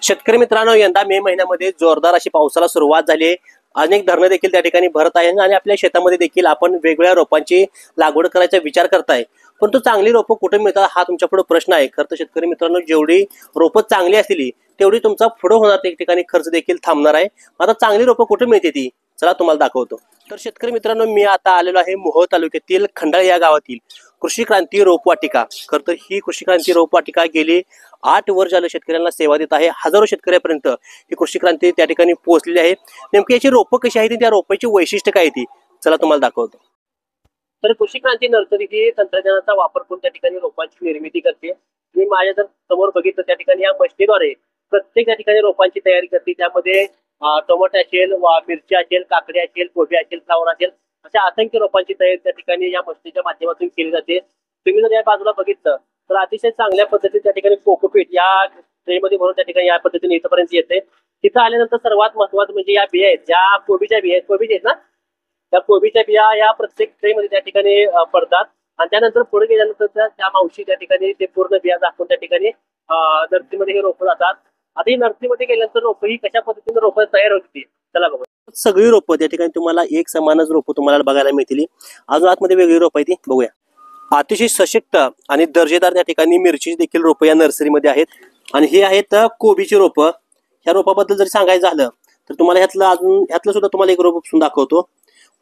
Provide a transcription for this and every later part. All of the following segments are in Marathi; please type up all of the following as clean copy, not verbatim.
शेतकरी मित्रांनो, यंदा मे महिन्यामध्ये जोरदार अशी पावसाला सुरुवात झाली आहे। अनेक धरणं देखील त्या ठिकाणी भरत आहे आणि आपल्या शेतामध्ये देखील आपण वेगवेगळ्या रोपांची लागवड करायचा विचार करताय। पण तो चांगली रोपं कुठे मिळतात हा तुमच्यापुढे प्रश्न आहे। खरं तर शेतकरी मित्रांनो, जेवढी रोपं चांगली असतील तेवढी तुमचा पुढे होणार एक ठिकाणी खर्च देखील थांबणार आहे। आता चांगली रोपं कुठे मिळते ती चला तुम्हाला दाखवतो। तर शेतकरी मित्रांनो, मी आता आलेलो आहे मोहोळ तालुक्यातील खंडाळ या गावातील कृषी क्रांती रोपवाटिका। खरं तर ही कृषी क्रांती रोपवाटिका गेली 8 वर्ष झाले शेतकऱ्यांना सेवा देत आहे। हजारो शेतकऱ्यांपर्यंत ही कृषी क्रांती त्या ठिकाणी पोहोचलेली आहे। नेमकी याची रोपं कशी आहेत, त्या रोपाची वैशिष्ट्य काय ती चला तुम्हाला दाखवतो। तर कृषी क्रांती नर्सरी ही तंत्रज्ञानाचा वापर करून त्या ठिकाणी रोपांची निर्मिती करते। मी माझ्या जर समोर बघितलं त्या ठिकाणी या मशीनद्वारे प्रत्येक त्या ठिकाणी रोपांची तयारी करते। त्यामध्ये टोमॅटो असेल, मिरची असेल, काकडी असेल, कोबी असेल, फ्लावर असेल, अशा असंख्य रोपांची तयारी त्या ठिकाणी या मशीनच्या माध्यमातून केली जाते। तुम्ही जर या बाजूला बघितलं तर अतिशय चांगल्या पद्धतीने त्या ठिकाणी कोकोपीट या ट्रेमध्ये भरून त्या ठिकाणी या पद्धतीने इथपर्यंत येते। तिथं आल्यानंतर सर्वात महत्त्वाचं म्हणजे या बिया आहेत, ज्या कोबीच्या बिया आहेत, कोबीच्या आहेत ना, त्या कोबीच्या बिया या प्रत्येक ट्रेमध्ये त्या ठिकाणी पडतात आणि त्यानंतर पुढे गेल्यानंतर त्या मावशी त्या ठिकाणी ते पूर्ण बिया दाखवून त्या ठिकाणी नर्सरीमध्ये हे रोपं जातात। आता ही नर्सरीमध्ये गेल्यानंतर रोपं ही कशा पद्धतीने रोपं तयार होती चला बघू। सगळी रोपं त्या ठिकाणी तुम्हाला एक समानच रोपं तुम्हाला बघायला मिळतील। अजून आतमध्ये वेगळी रोपं आहेत ती बघूया। अतिशय सशक्त आणि दर्जेदार त्या ठिकाणी मिरची देखील रोपं या नर्सरीमध्ये आहेत आणि हे आहेत कोबीची रोपं। ह्या रोपाबद्दल जर सांगायचं झालं तर तुम्हाला ह्यातलं सुद्धा तुम्हाला एक रोप उपसून दाखवतो।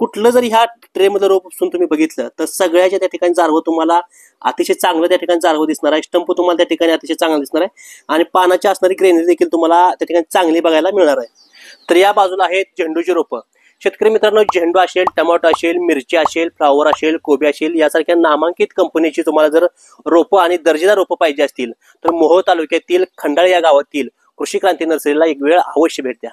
कुठलं जरी ह्या ट्रे मधलं रोप उपसून तुम्ही बघितलं तर सगळ्याच्या त्या ठिकाणी जारवं तुम्हाला अतिशय चांगलं त्या ठिकाणी जारवं दिसणार आहे। स्टंप तुम्हाला त्या ठिकाणी अतिशय चांगला दिसणार आहे आणि पानाची असणारी ग्रेनरी देखील तुम्हाला त्या ठिकाणी चांगली बघायला मिळणार आहे। तर या बाजूला आहेत झेंडूची रोपं। शेतकरी मित्रांनो, झेंडू असेल, टमाटो असेल, मिरची असेल, फ्लावर असेल, कोबी असेल, यासारख्या नामांकित कंपनीची तुम्हाला जर रोपं आणि दर्जेदार रोपं पाहिजे असतील तर मोहोळ तालुक्यातील खंडाळ या गावातील कृषी क्रांती नर्सरीला एक वेळ अवश्य भेट द्या।